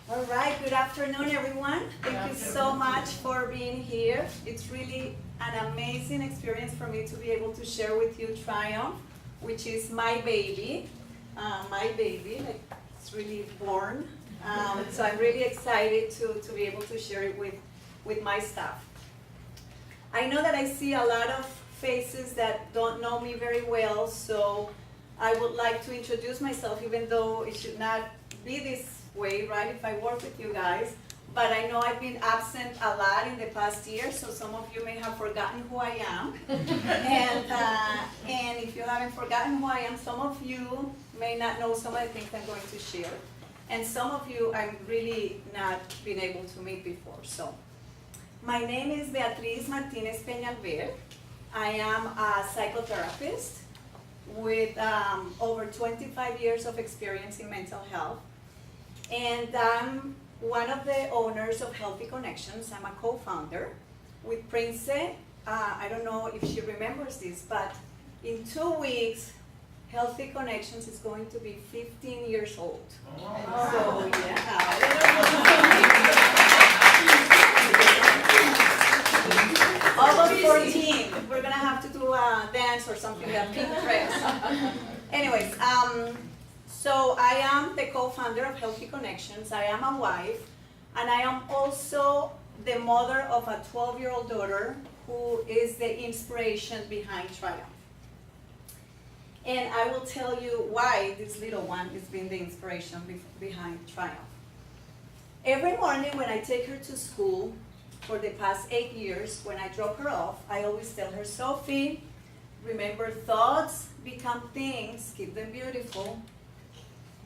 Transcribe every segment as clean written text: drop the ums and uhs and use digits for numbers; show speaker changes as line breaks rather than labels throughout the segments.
All right, good afternoon, everyone. Thank you so much for being here. It's really an amazing experience for me to be able to share with you Triumph, which is my baby. Like it's really born. So I'm really excited to be able to share it with my staff. I know that I see a lot of faces that don't know me very well, so I would like to introduce myself, even though it should not be this way, right, if I work with you guys. But I know I've been absent a lot in the past year, so some of you may have forgotten who I am. And if you haven't forgotten who I am, some of you may not know some of the things I'm going to share. And some of you I've really not been able to meet before. So, my name is Beatriz Martinez. I am a psychotherapist with over 25 years of experience in mental health. And I'm one of the owners of Healthy Connections. I'm a co-founder with Prince. I don't know if she remembers this, but in 2 weeks, Healthy Connections is going to be 15 years old. Oh. So, yeah. Almost 14. We're going to have to do a dance or something, a pink dress. Anyways, so I am the co-founder of Healthy Connections. I am a wife, and I am also the mother of a 12-year-old daughter who is the inspiration behind Triumph. And I will tell you why this little one has been the inspiration behind Triumph. Every morning when I take her to school, for the past 8 years, when I drop her off, I always tell her, Sophie, remember thoughts become things, keep them beautiful.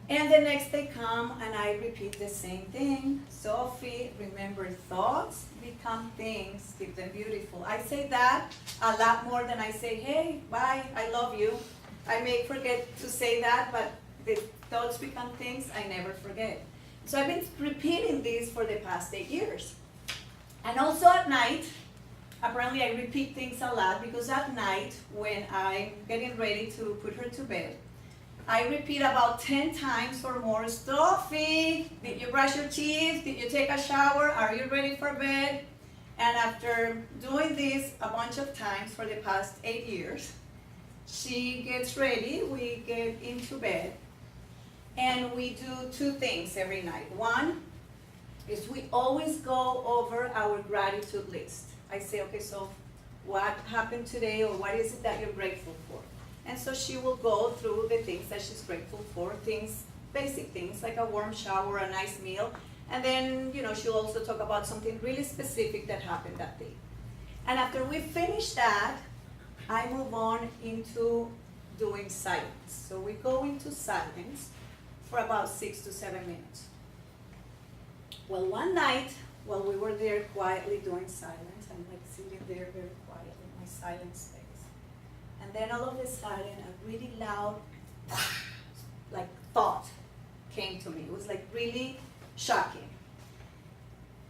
And the next day come and I repeat the same thing. Sophie, remember thoughts become things, keep them beautiful. I say that a lot more than I say, hey, bye, I love you. I may forget to say that, but the thoughts become things, I never forget. So I've been repeating this for the past 8 years. And also at night, apparently I repeat things a lot because at night when I'm getting ready to put her to bed, I repeat about 10 times or more, Sophie, did you brush your teeth? Did you take a shower? Are you ready for bed? And after doing this a bunch of times for the past 8 years, she gets ready, we get into bed, and we do 2 things every night. One is we always go over our gratitude list. I say, okay, so what happened today, or what is it that you're grateful for? And so she will go through the things that she's grateful for, things, basic things like a warm shower, a nice meal, and then, she'll also talk about something really specific that happened that day. And after we finish that, I move on into doing silence. So we go into silence for about 6 to 7 minutes. Well, one night, while we were there quietly doing silence, I'm like sitting there very quiet in my silent space. And then all of a sudden, a really loud, thought came to me. It was really shocking.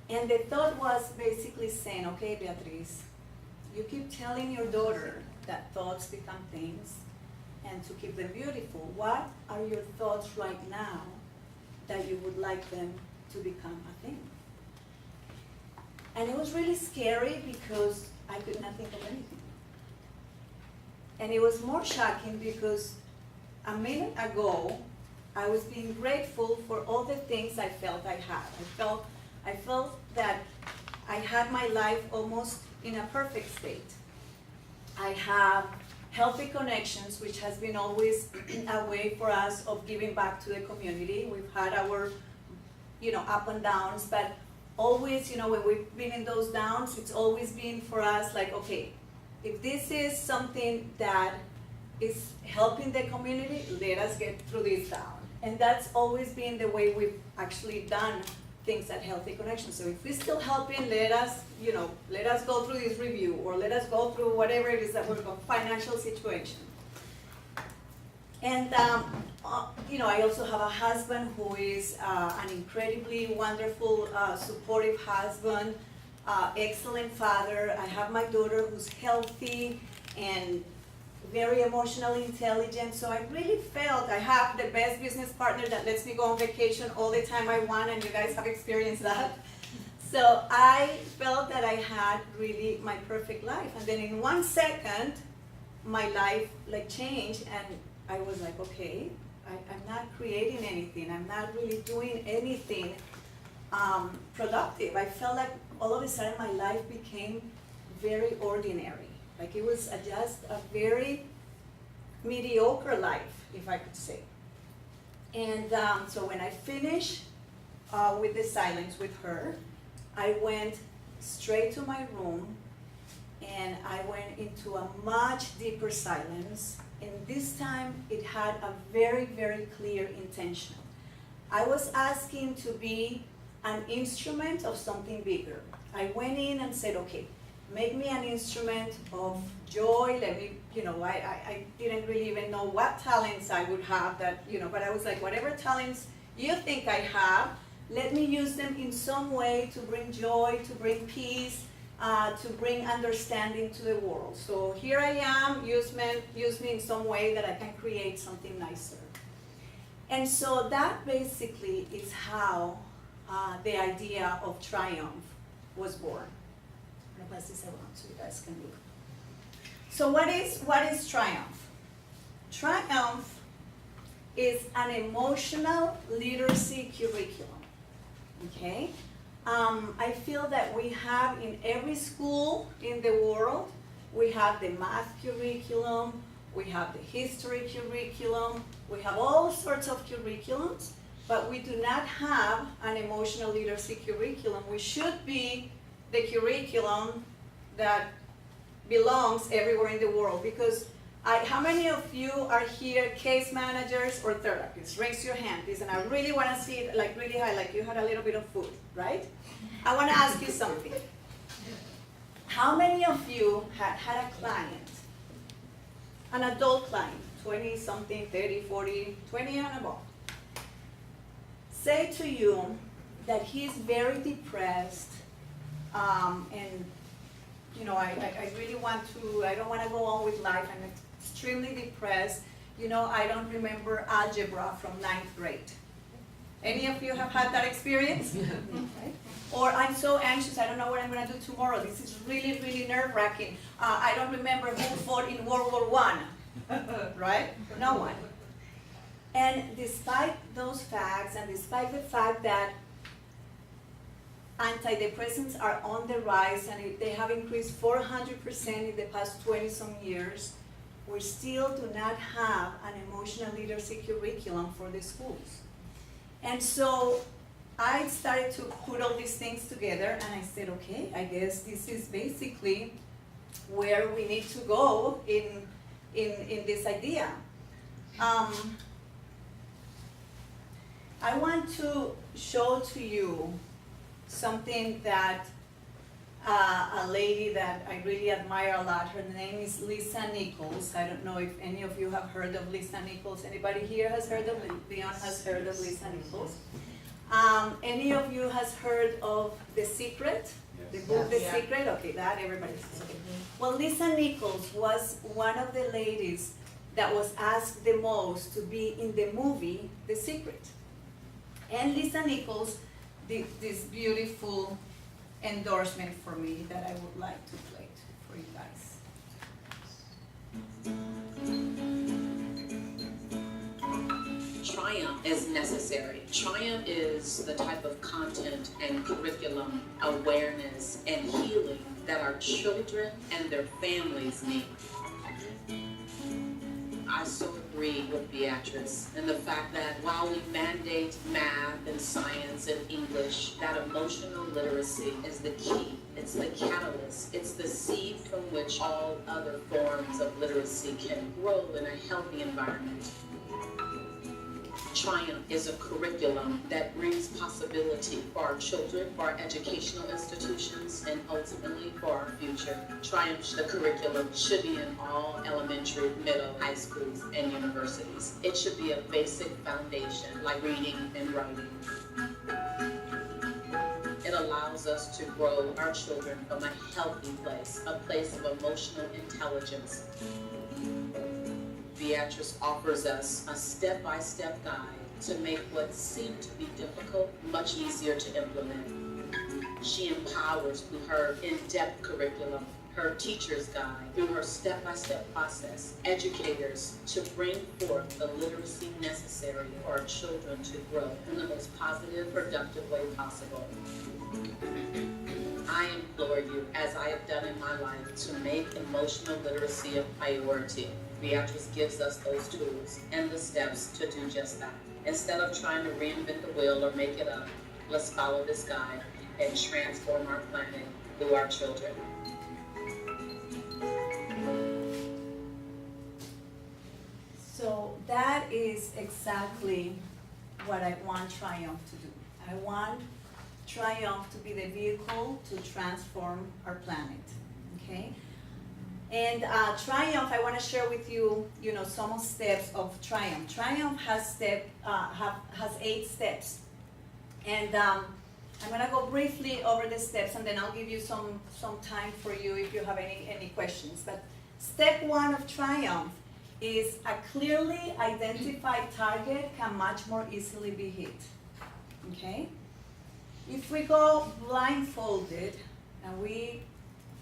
And the thought was basically saying, okay, Beatriz, you keep telling your daughter that thoughts become things and to keep them beautiful. What are your thoughts right now that you would like them to become a thing? And it was really scary because I could not think of anything. And it was more shocking because a minute ago, I was being grateful for all the things I felt I had. I felt that I had my life almost in a perfect state. I have Healthy Connections, which has been always a way for us of giving back to the community. We've had our, up and downs, but always, when we've been in those downs, it's always been for us like, okay, if this is something that is helping the community, let us get through this down. And that's always been the way we've actually done things at Healthy Connections. So if we're still helping, let us go through this review, or let us go through whatever it is that we're going, financial situation. And I also have a husband who is an incredibly wonderful, supportive husband, excellent father. I have my daughter who's healthy and very emotionally intelligent. So I really felt I have the best business partner that lets me go on vacation all the time I want, and you guys have experienced that. So I felt that I had really my perfect life. And then in 1 second, my life like changed, and I was like, okay, I'm not creating anything. I'm not really doing anything productive. I felt like all of a sudden my life became very ordinary. Like it was just a very mediocre life, if I could say. And so when I finished with the silence with her, I went straight to my room and I went into a much deeper silence. And this time it had a very, very clear intention. I was asking to be an instrument of something bigger. I went in and said, okay, make me an instrument of joy. Let me, I didn't really even know what talents I would have that, but I was like, whatever talents you think I have, let me use them in some way to bring joy, to bring peace, to bring understanding to the world. So here I am, use me in some way that I can create something nicer. And so that basically is how the idea of triumph was born. I'm gonna pass this around so you guys can look. So what is triumph? Triumph is an emotional literacy curriculum. Okay? I feel that we have in every school in the world, we have the math curriculum, we have the history curriculum, we have all sorts of curriculums, but we do not have an emotional literacy curriculum. We should be the curriculum that belongs everywhere in the world, because how many of you are here case managers or therapists? Raise your hand, please, and I really want to see it like really high, like you had a little bit of food, right? I want to ask you something. How many of you had a client, an adult client, 20-something, 30, 40, 20 and above, say to you that he's very depressed, and I really I don't want to go on with life, I'm extremely depressed, I don't remember algebra from 9th grade. Any of you have had that experience? Right? Or I'm so anxious, I don't know what I'm going to do tomorrow. This is really, really nerve-wracking. I don't remember who fought in World War I. Right? No one. And despite those facts, and despite the fact that antidepressants are on the rise, and they have increased 400% in the past 20-some years, we still do not have an emotional literacy curriculum for the schools. And so I started to put all these things together, and I said, okay, I guess this is basically where we need to go in this idea. I want to show to you something that a lady that I really admire a lot, her name is Lisa Nichols. I don't know if any of you have heard of Lisa Nichols. Anybody here has heard of, Leon has heard of Lisa Nichols. Any of you has heard of The Secret? Yes. The book, The Secret? Okay, that everybody says. Okay. Well, Lisa Nichols was one of the ladies that was asked the most to be in the movie, The Secret. And Lisa Nichols did this beautiful endorsement for me that I would like to play for you guys.
Triumph is necessary. Triumph is the type of content and curriculum, awareness, and healing that our children and their families need. I so agree with Beatriz in the fact that while we mandate math and science and English, that emotional literacy is the key. It's the catalyst. It's the seed from which all other forms of literacy can grow in a healthy environment. Triumph is a curriculum that brings possibility for our children, for our educational institutions, and ultimately for our future. Triumph, the curriculum, should be in all elementary, middle, high schools, and universities. It should be a basic foundation, like reading and writing. It allows us to grow our children from a healthy place, a place of emotional intelligence. Beatriz offers us a step-by-step guide to make what seemed to be difficult much easier to implement. She empowers through her in-depth curriculum, her teacher's guide, through her step-by-step process, educators to bring forth the literacy necessary for our children to grow in the most positive, productive way possible. I implore you, as I have done in my life, to make emotional literacy a priority. Beatriz gives us those tools and the steps to do just that. Instead of trying to reinvent the wheel or make it up, let's follow this guide and transform our planet through our children.
So that is exactly what I want Triumph to do. I want Triumph to be the vehicle to transform our planet, okay? And Triumph, I want to share with you, some steps of Triumph. Triumph has 8 steps, and I'm going to go briefly over the steps, and then I'll give you some time for you if you have any questions. But step 1 of Triumph is a clearly identified target can much more easily be hit, okay? If we go blindfolded and we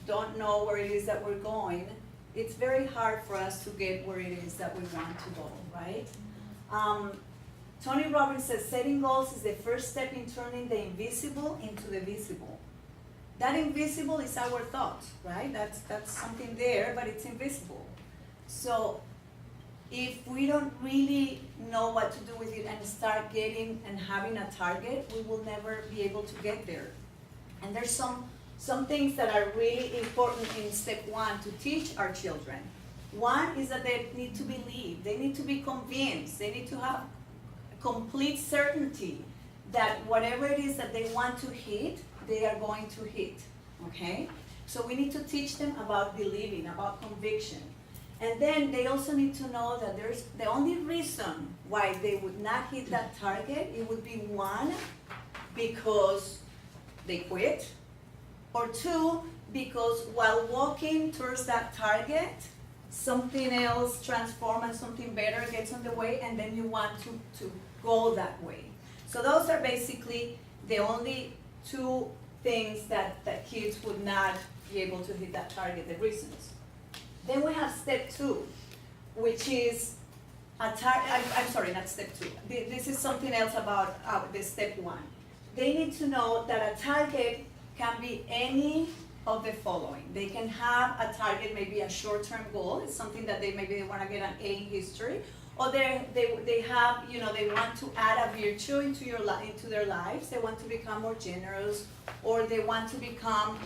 don't know where it is that we're going, it's very hard for us to get where it is that we want to go, right? Tony Robbins says setting goals is the first step in turning the invisible into the visible. That invisible is our thought, right? That's something there, but it's invisible. So if we don't really know what to do with it and start getting and having a target, we will never be able to get there. And there's some things that are really important in step 1 to teach our children. One is that they need to believe, they need to be convinced, they need to have complete certainty that whatever it is that they want to hit, they are going to hit, okay? So we need to teach them about believing, about conviction. And then they also need to know that there's the only reason why they would not hit that target, it would be 1, because they quit, or 2, because while walking towards that target, something else transforms and something better gets on the way, and then you want to go that way. So those are basically the only 2 things that kids would not be able to hit that target, the reasons. Then we have step 2, which is I'm sorry, not step 2. This is something else about the step 1. They need to know that a target can be any of the following. They can have a target, maybe a short-term goal. It's something that they want to get an A in history, or they have, they want to add a virtue into their lives. They want to become more generous, or they want to become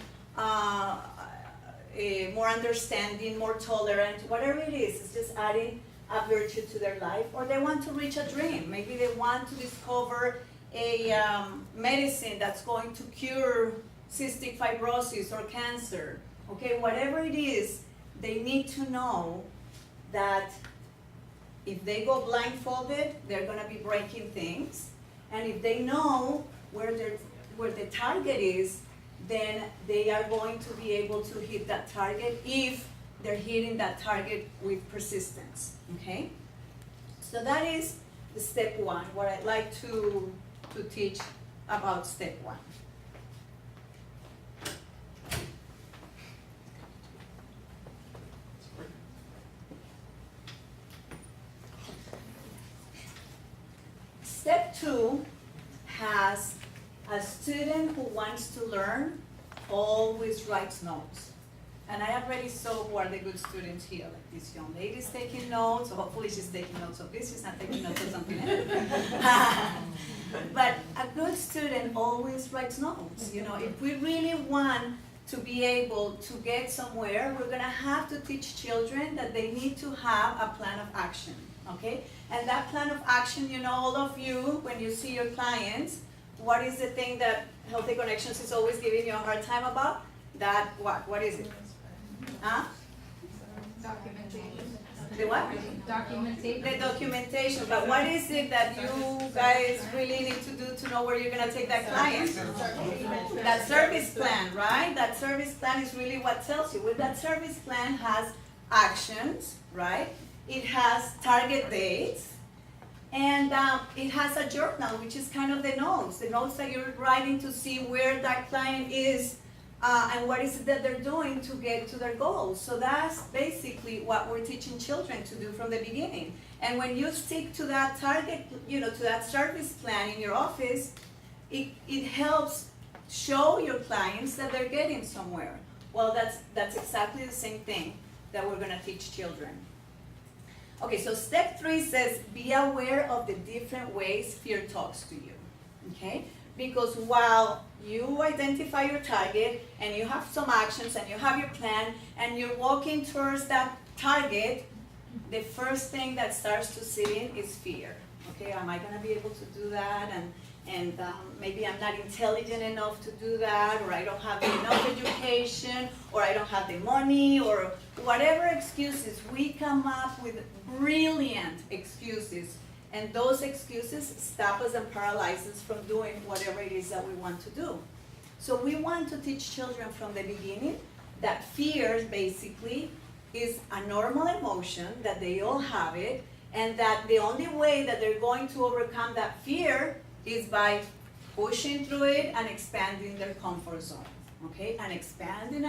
more understanding, more tolerant. Whatever it is, it's just adding a virtue to their life. Or they want to reach a dream. Maybe they want to discover a medicine that's going to cure cystic fibrosis or cancer. Okay, whatever it is, they need to know that if they go blindfolded, they're going to be breaking things. And if they know where the target is, then they are going to be able to hit that target if they're hitting that target with persistence, okay? So that is the step 1, what I'd like to teach about step 1. Step 2 has a student who wants to learn always writes notes. And I already saw who are the good students here, like this young lady is taking notes, so hopefully she's taking notes of this, she's not taking notes of something else. But a good student always writes notes. If we really want to be able to get somewhere, we're gonna have to teach children that they need to have a plan of action, okay? And that plan of action, all of you, when you see your clients, what is the thing that Healthy Connections is always giving you a hard time about? That what? What is it? Huh?
Documentation.
The what?
Documentation.
The documentation. But what is it that you guys really need to do to know where you're going to take that client? That service plan, right? That service plan is really what tells you. Well, that service plan has actions, right? it has target dates, and it has a journal, which is kind of the notes that you're writing to see where that client is and what is it that they're doing to get to their goals. So that's basically what we're teaching children to do from the beginning. And when you stick to that target, to that service plan in your office, it helps show your clients that they're getting somewhere. Well, that's exactly the same thing that we're gonna teach children. Okay, so step 3 says, be aware of the different ways fear talks to you, okay? Because while you identify your target and you have some actions and you have your plan and you're walking towards that target, the first thing that starts to sit in is fear. Okay, am I gonna be able to do that? And maybe I'm not intelligent enough to do that, or I don't have enough education, or I don't have the money, or whatever excuses. We come up with brilliant excuses, and those excuses stop us and paralyze us from doing whatever it is that we want to do. So we want to teach children from the beginning that fear basically is a normal emotion, that they all have it, and that the only way that they're going to overcome that fear is by pushing through it and expanding their comfort zone, okay? And expanding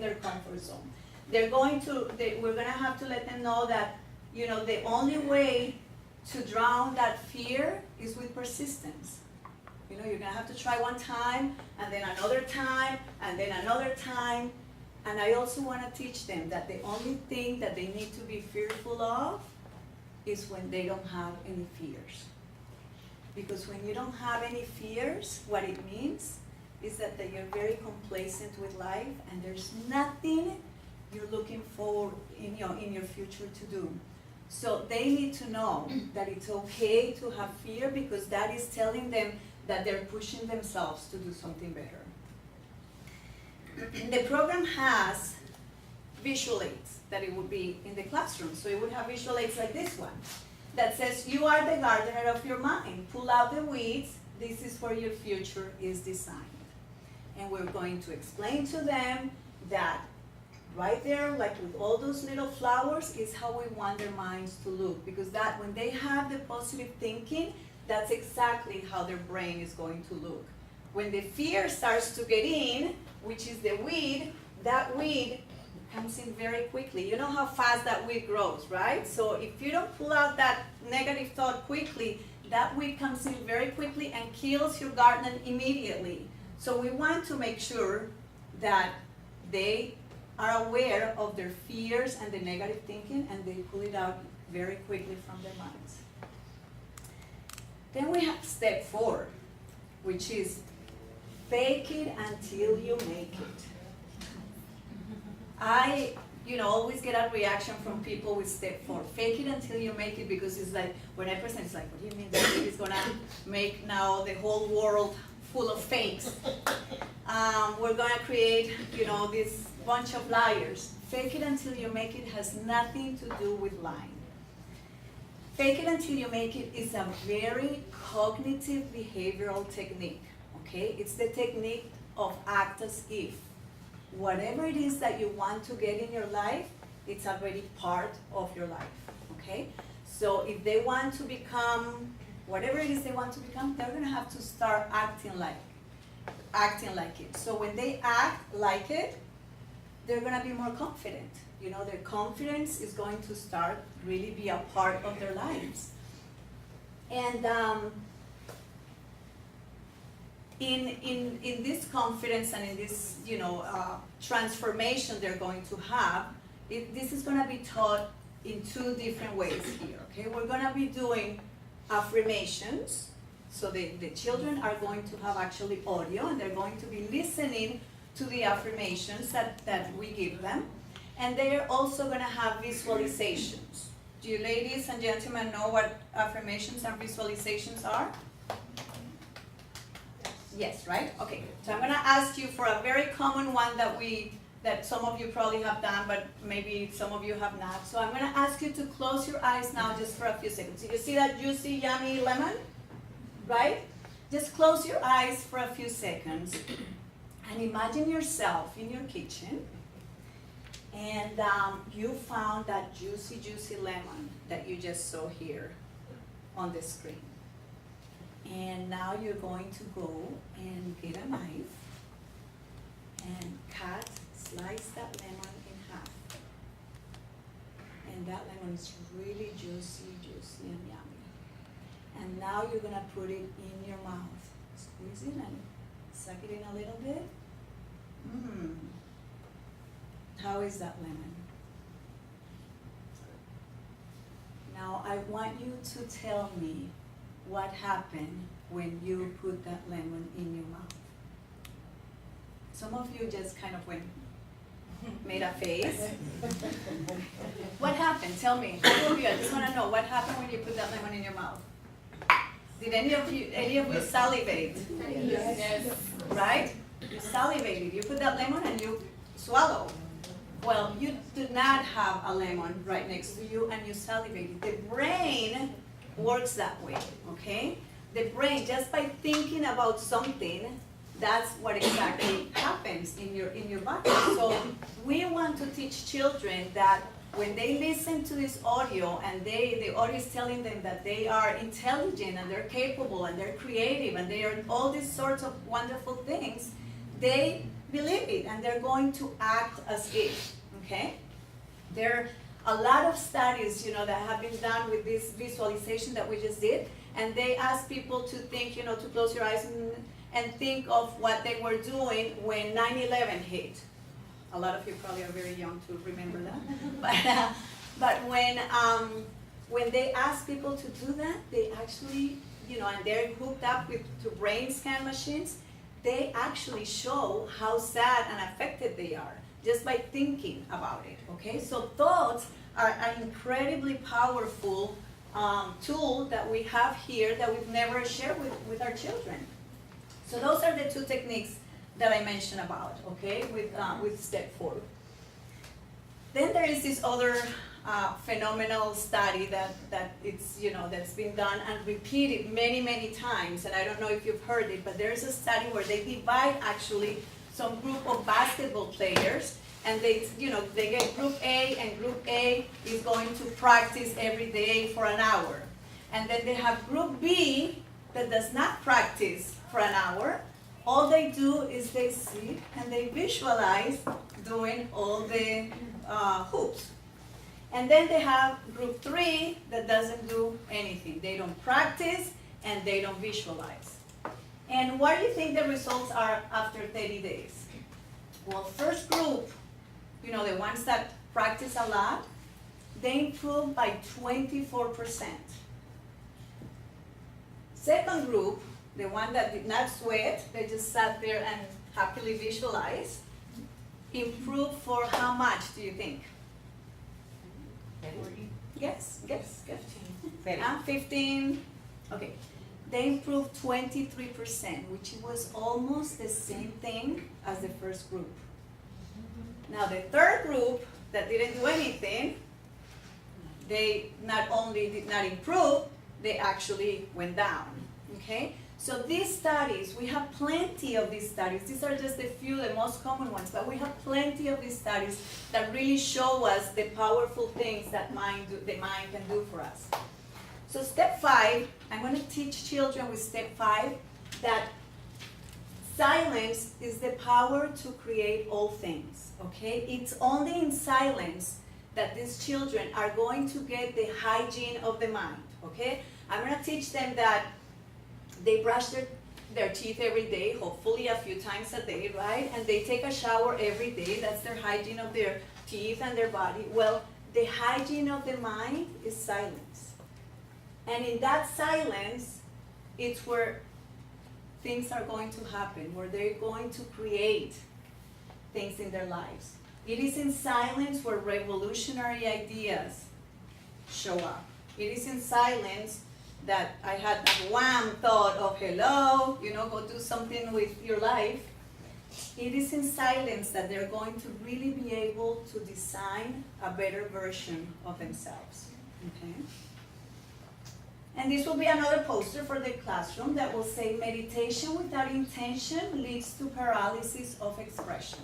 their comfort zone. We're gonna have to let them know that, the only way to drown that fear is with persistence. You're gonna have to try one time, and then another time, and then another time. And I also wanna teach them that the only thing that they need to be fearful of is when they don't have any fears. Because when you don't have any fears, what it means is that you're very complacent with life and there's nothing you're looking for in your future to do. So they need to know that it's okay to have fear, because that is telling them that they're pushing themselves to do something better. The program has visual aids that it would be in the classroom. So it would have visual aids like this one, that says, you are the gardener of your mind. Pull out the weeds. This is where your future is designed. And we're going to explain to them that right there, like with all those little flowers, is how we want their minds to look. Because that when they have the positive thinking, that's exactly how their brain is going to look. When the fear starts to get in, which is the weed, that weed comes in very quickly. You know how fast that weed grows, right? So if you don't pull out that negative thought quickly, that weed comes in very quickly and kills your garden immediately. So we want to make sure that they are aware of their fears and the negative thinking, and they pull it out very quickly from their minds. Then we have step 4, which is fake it until you make it. I always get a reaction from people with step 4, fake it until you make it, because it's like, when I present, it's like, what do you mean that is gonna make now the whole world full of fakes? We're gonna create, this bunch of liars. Fake it until you make it has nothing to do with lying. Fake it until you make it is a very cognitive behavioral technique, okay? It's the technique of act as if. Whatever it is that you want to get in your life, it's already part of your life, okay? So if they want to become, whatever it is they want to become, they're gonna have to start acting like it. So when they act like it, they're gonna be more confident. Their confidence is going to start really be a part of their lives. And in this confidence and in this, transformation they're going to have, this is going to be taught in 2 different ways here, okay? We're going to be doing affirmations. So the children are going to have actually audio, and they're going to be listening to the affirmations that we give them. And they're also going to have visualizations. Do you ladies and gentlemen know what affirmations and visualizations are? Yes, right? Okay, so I'm gonna ask you for a very common one that some of you probably have done, but maybe some of you have not. So I'm gonna ask you to close your eyes now just for a few seconds. So you see that juicy, yummy lemon, right? Just close your eyes for a few seconds and imagine yourself in your kitchen, And you found that juicy, juicy lemon that you just saw here on the screen. And now you're going to go and get a knife and slice that lemon in half. And that lemon is really juicy, juicy and yummy. And now you're gonna put it in your mouth. Squeeze it and suck it in a little bit. How is that lemon? Now I want you to tell me what happened when you put that lemon in your mouth. Some of you just kind of made a face. What happened? Tell me. All of you, I just want to know what happened when you put that lemon in your mouth. Did any of you salivate?
Yes.
Right? You salivated. You put that lemon and you swallow. Well, you do not have a lemon right next to you and you salivated. The brain works that way, okay? The brain, just by thinking about something, that's what exactly happens in your body. So we want to teach children that when they listen to this audio and the audio is telling them that they are intelligent and they're capable and they're creative and they are all these sorts of wonderful things, they believe it and they're going to act as if, okay? There are a lot of studies, that have been done with this visualization that we just did, and they ask people to think, to close your eyes and think of what they were doing when 9/11 hit. A lot of you probably are very young to remember that. But when they ask people to do that, they actually, and they're hooked up to brain scan machines, they actually show how sad and affected they are just by thinking about it, okay? So thoughts are an incredibly powerful tool that we have here that we've never shared with our children. So those are the two techniques that I mentioned about, okay, with step 4. Then there is this other phenomenal study that it's, that's been done and repeated many, many times, and I don't know if you've heard it, but there's a study where they divide actually some group of basketball players, and they get group A, and group A is going to practice every day for an hour. And then they have group B that does not practice for an hour. All they do is they sit and they visualize doing all the hoops. And then they have group 3 that doesn't do anything. They don't practice and they don't visualize. And what do you think the results are after 30 days? Well, first group, the ones that practice a lot, they improve by 24%. Second group, the one that did not sweat, they just sat there and happily visualized, improved for how much do you think?
40.
Yes.
15.
15. Okay. They improved 23%, which was almost the same thing as the first group. Now the third group that didn't do anything, they not only did not improve, they actually went down, okay? So these studies, we have plenty of these studies. These are just a few, the most common ones, but we have plenty of these studies that really show us the powerful things that the mind can do for us. So step 5, I'm going to teach children with step 5 that silence is the power to create all things, okay? It's only in silence that these children are going to get the hygiene of the mind, okay? I'm going to teach them that they brush their teeth every day, hopefully a few times a day, right? And they take a shower every day. That's their hygiene of their teeth and their body. Well, the hygiene of the mind is silence. And in that silence, it's where things are going to happen, where they're going to create things in their lives. It is in silence where revolutionary ideas show up. It is in silence that I had that one thought of, hello, go do something with your life. It is in silence that they're going to really be able to design a better version of themselves, okay? And this will be another poster for the classroom that will say, meditation without intention leads to paralysis of expression.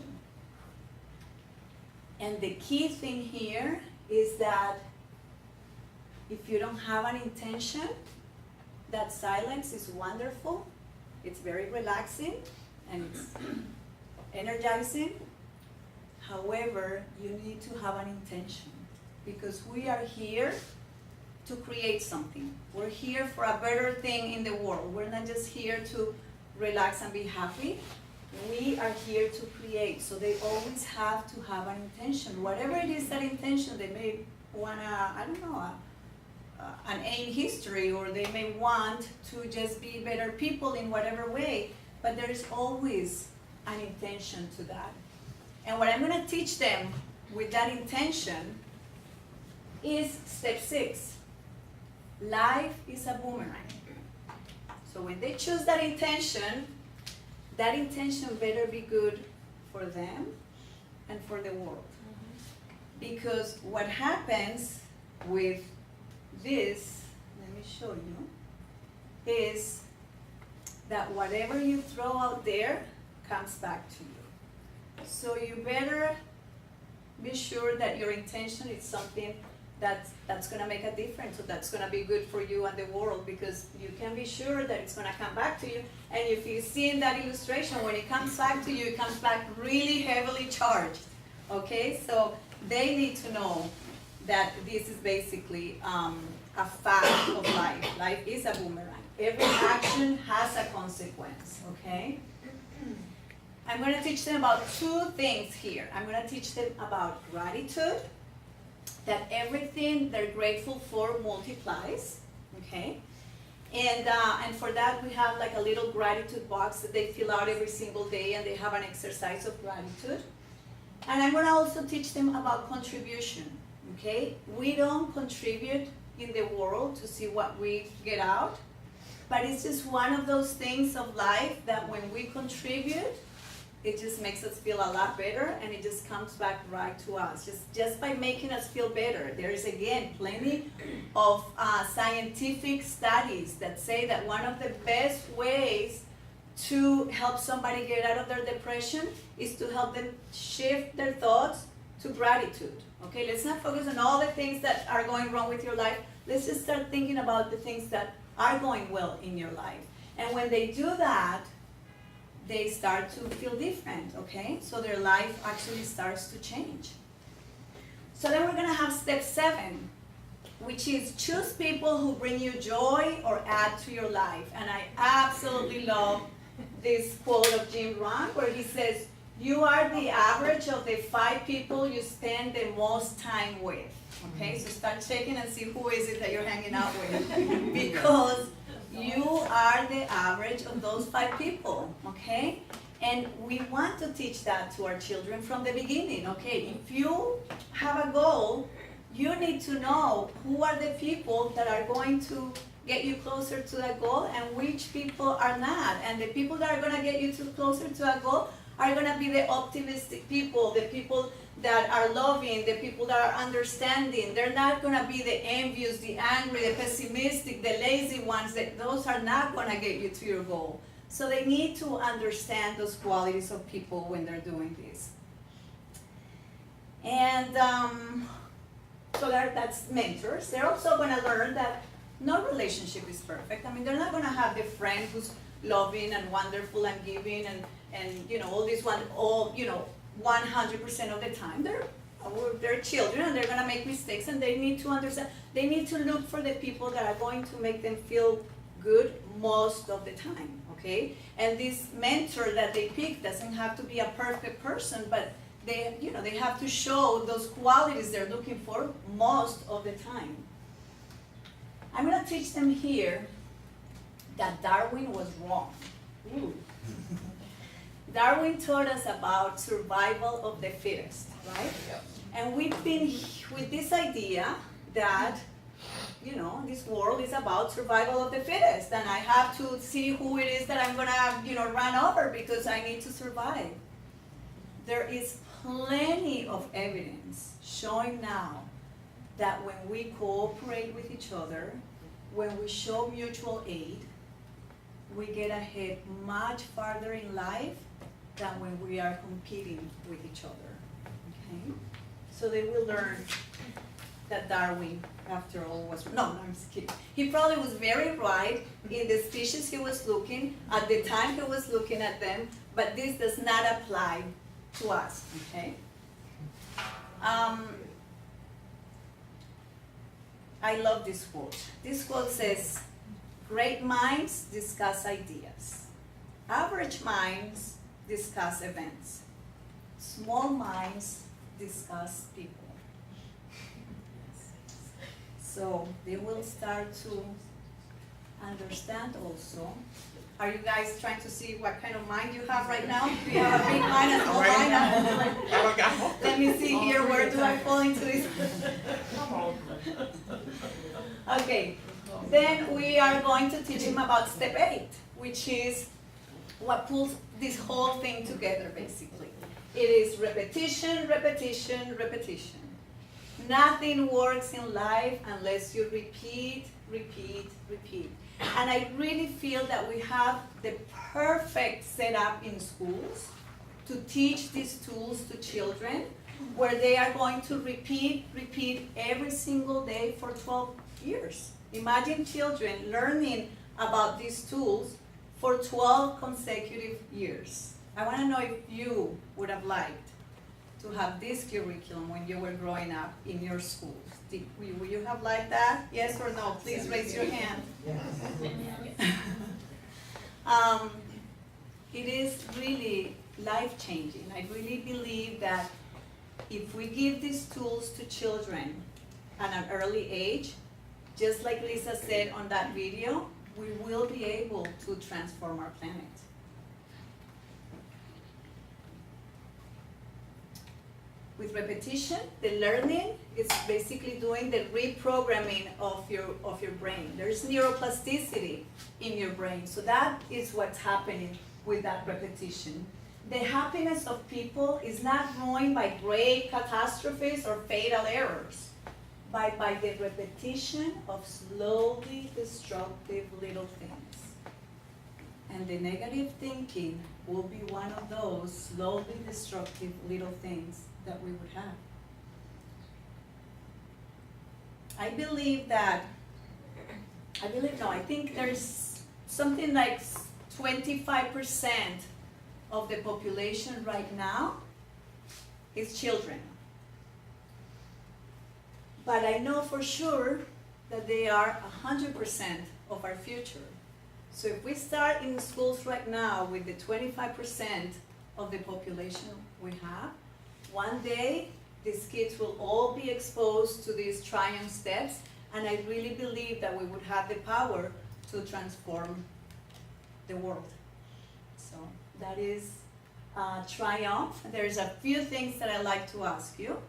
And the key thing here is that if you don't have an intention, that silence is wonderful. It's very relaxing and it's energizing. However, you need to have an intention because we are here to create something. We're here for a better thing in the world. We're not just here to relax and be happy. We are here to create. So they always have to have an intention. Whatever it is that intention, they may want to, I don't know, an aim history, or they may want to just be better people in whatever way, but there is always an intention to that. And what I'm going to teach them with that intention is step 6. Life is a boomerang. So when they choose that intention better be good for them and for the world. Because what happens with this, let me show you, is that whatever you throw out there comes back to you. So you better be sure that your intention is something that's going to make a difference, so that's going to be good for you and the world, because you can be sure that it's going to come back to you. And if you see in that illustration, when it comes back to you, it comes back really heavily charged. Okay, so they need to know that this is basically a fact of life. Life is a boomerang. Every action has a consequence, okay? I'm going to teach them about 2 things here. I'm going to teach them about gratitude, that everything they're grateful for multiplies, okay? And for that we have like a little gratitude box that they fill out every single day, and they have an exercise of gratitude. And I'm going to also teach them about contribution, okay? We don't contribute in the world to see what we get out, but it's just one of those things of life that when we contribute, it just makes us feel a lot better, and it just comes back right to us, just by making us feel better. There is, again, plenty of scientific studies that say that one of the best ways to help somebody get out of their depression is to help them shift their thoughts to gratitude. Okay, let's not focus on all the things that are going wrong with your life. Let's just start thinking about the things that are going well in your life. And when they do that, they start to feel different, okay? So their life actually starts to change. So then we're going to have step 7, which is choose people who bring you joy or add to your life. And I absolutely love this quote of Jim Rohn, where he says, you are the average of the 5 people you spend the most time with. Okay, so start checking and see who is it that you're hanging out with. Because you are the average of those 5 people, okay? And we want to teach that to our children from the beginning, okay? If you have a goal, you need to know who are the people that are going to get you closer to that goal and which people are not. And the people that are going to get you closer to that goal are going to be the optimistic people, the people that are loving, the people that are understanding. They're not going to be the envious, the angry, the pessimistic, the lazy ones. Those are not going to get you to your goal. So they need to understand those qualities of people when they're doing this. And so that's mentors. They're also going to learn that no relationship is perfect. I mean, they're not going to have the friend who's loving and wonderful and giving and you know, all this one, you know, 100% of the time. They're children and they're going to make mistakes, and they need to understand. They need to look for the people that are going to make them feel good most of the time, okay? And this mentor that they pick doesn't have to be a perfect person, but they, you know, they have to show those qualities they're looking for most of the time. I'm going to teach them here that Darwin was wrong. Ooh. Darwin taught us about survival of the fittest, right? Yep. And we've been with this idea that, you know, this world is about survival of the fittest, and I have to see who it is that I'm gonna, you know, run over because I need to survive. There is plenty of evidence showing now that when we cooperate with each other, when we show mutual aid, we get ahead much farther in life than when we are competing with each other, okay? So they will learn that Darwin, after all, was, no, I'm just kidding. He probably was very right in the species he was looking, at the time he was looking at them, but this does not apply to us, okay? I love this quote. This quote says, great minds discuss ideas. Average minds discuss events. Small minds discuss people. So they will start to understand also. Are you guys trying to see what kind of mind you have right now? Do you have a big mind and small mind? Let me see here, where do I fall into this? Okay, then we are going to teach him about step 8, which is what pulls this whole thing together, basically. It is repetition, repetition, repetition. Nothing works in life unless you repeat, repeat, repeat. And I really feel that we have the perfect setup in schools to teach these tools to children, where they are going to repeat, repeat every single day for 12 years. Imagine children learning about these tools for 12 consecutive years. I want to know if you would have liked to have this curriculum when you were growing up in your schools. Would you have liked that? Yes or no? Please raise your hand. It is really life-changing. I really believe that if we give these tools to children at an early age, just like Lisa said on that video, we will be able to transform our planet. With repetition, the learning is basically doing the reprogramming of your brain. There's neuroplasticity in your brain, so that is what's happening with that repetition. The happiness of people is not ruined by great catastrophes or fatal errors, but by the repetition of slowly destructive little things. And the negative thinking will be one of those slowly destructive little things that we would have. I think there's something like 25% of the population right now is children. But I know for sure that they are 100% of our future. So if we start in schools right now with the 25% of the population we have, one day these kids will all be exposed to these triumph steps, and I really believe that we would have the power to transform the world. So that is triumph. There's a few things that I'd like to ask you.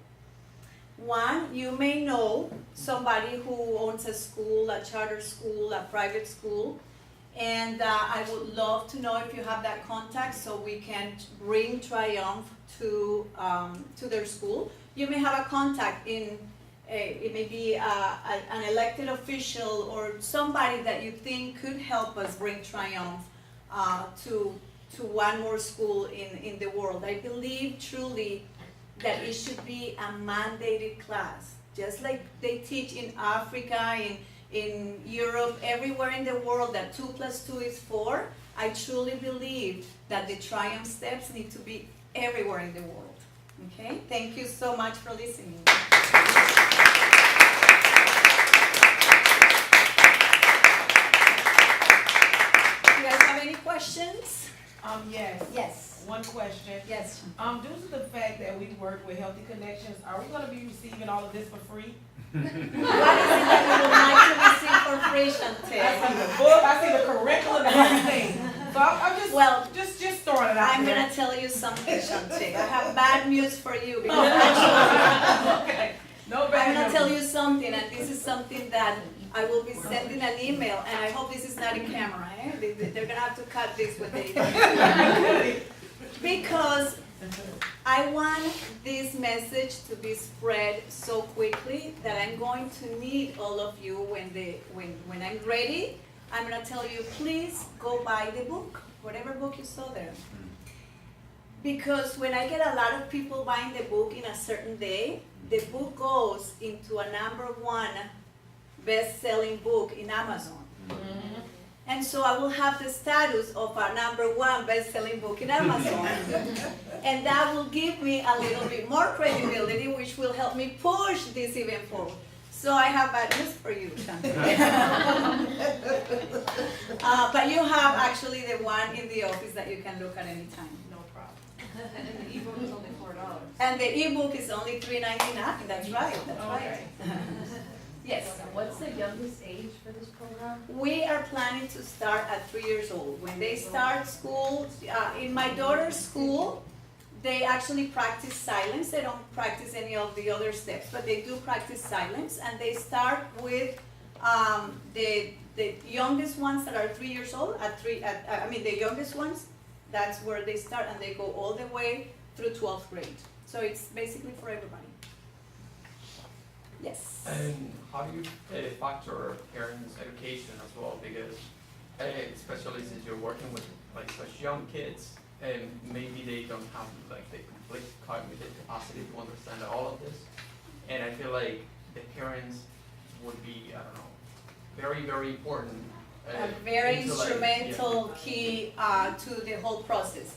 One, you may know somebody who owns a school, a charter school, a private school, and I would love to know if you have that contact so we can bring Triumph to their school. You may have a contact in, it may be an elected official or somebody that you think could help us bring Triumph to one more school in the world. I believe truly that it should be a mandated class, just like they teach in Africa, in Europe, everywhere in the world that 2 + 2 is 4. I truly believe that the Triumph steps need to be everywhere in the world. Okay? Thank you so much for listening. Do you guys have any questions?
Yes.
Yes.
One question.
Yes.
Due to the fact that we work with Healthy Connections, are we gonna be receiving all of this for free?
What is it that you would like to receive for free, Chantel?
I see the book, I see the curriculum, and everything. So I'm just,
Well,
just throwing it out
I'm
there.
going to tell you something, Chantel. I have bad news for you because actually,
Okay. No bad
I'm going to
news.
tell you something, and this is something that I will be sending an email, and I hope this is not in camera. They're going to have to cut this when they because I want this message to be spread so quickly that I'm going to need all of you when I'm ready. I'm going to tell you, please go buy the book, whatever book you saw there. Because when I get a lot of people buying the book in a certain day, the book goes into a #1 best-selling book in Amazon. And so I will have the status of a #1 best-selling book in Amazon. And that will give me a little bit more credibility, which will help me push this even forward. So I have bad news for you, Chantal. But you have actually the one in the office that you can look at any time.
No problem.
And the ebook is only $4.
And the ebook is only $3.99. That's right. That's right. Yes.
What's the youngest age for this program?
We are planning to start at 3 years old. When they start school, in my daughter's school, they actually practice silence. They don't practice any of the other steps, but they do practice silence. And they start with the youngest ones that are 3 years old. The youngest ones, that's where they start, and they go all the way through 12th grade. So it's basically for everybody. Yes.
And how do you factor parents' education as well? Because especially since you're working with like such young kids, and maybe they don't have like the complete cognitive capacity to understand all of this. And I feel like the parents would be, I don't know, very, very important.
A very instrumental key to the whole process.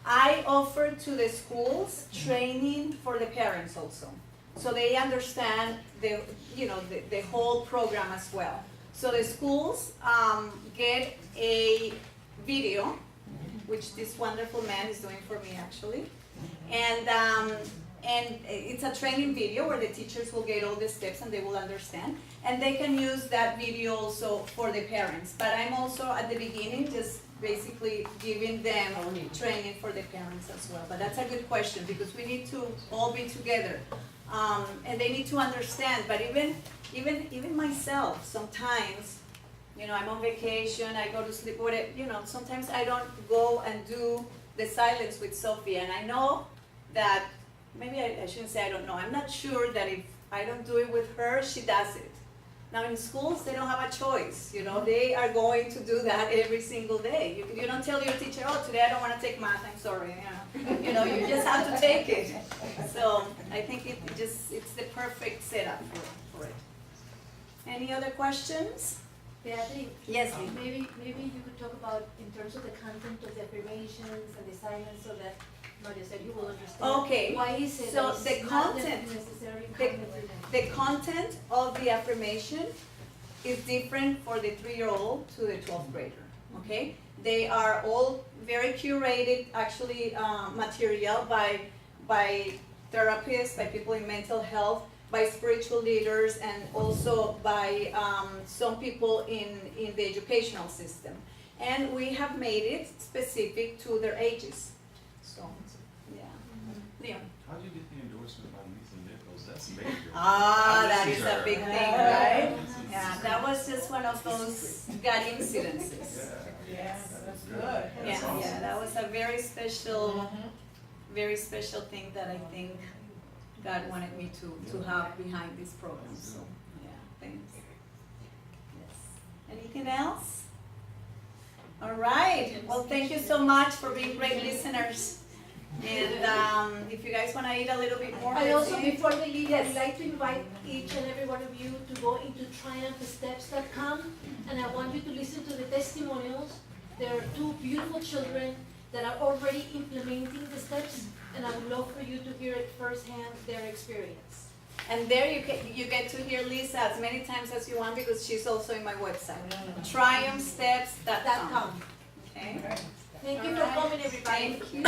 I offer to the schools training for the parents also, so they understand the whole program as well. So the schools get a video, which this wonderful man is doing for me actually, and it's a training video where the teachers will get all the steps and they will understand, and they can use that video also for the parents. But I'm also at the beginning just basically giving them training for the parents as well. But that's a good question, because we need to all be together, and they need to understand. But even myself, sometimes, I'm on vacation, I go to sleep, whatever, sometimes I don't go and do the silence with Sophie, and I know that, maybe I shouldn't say I don't know, I'm not sure that if I don't do it with her, she does it. Now in schools, they don't have a choice, they are going to do that every single day. You don't tell your teacher, oh, today I don't want to take math, I'm sorry, you just have to take it. So I think it's the perfect setup for it. Any other questions?
Beatriz,
Yes,
maybe you could talk about in terms of the content of the affirmations and the silence, so that Maria said you will understand.
Okay.
Why is it
So
that
the
it's not
content-
necessarily
the-
cognitive?
The content of the affirmation is different for the 3-year-old to the 12th grader, okay? They are all very curated, actually, material by therapists, by people in mental health, by spiritual leaders, and also by some people in the educational system. And we have made it specific to their ages. So, yeah. Leon?
How did you get the endorsement by Lisa Nichols? That's major.
That is a big thing, right?
Yeah.
Yeah, that was just one of those gut incidences.
Yeah, that's good.
Yeah, that was a very special thing that I think God wanted me to have behind this program. So, yeah, thanks. Yes. Anything else? All right. Well, thank you so much for being great listeners. And if you guys want to eat a little bit more,
I also, before we leave,
Yes.
I'd like to invite each and every one of you to go into triumphsteps.com, and I want you to listen to the testimonials. There are 2 beautiful children that are already implementing the steps, and I would love for you to hear it firsthand, their experience.
And there you get to hear Lisa as many times as you want, because she's also in my website, triumphsteps.com.
.com.
Okay.
Thank you
All
for
right.
coming, everybody.
Thank you.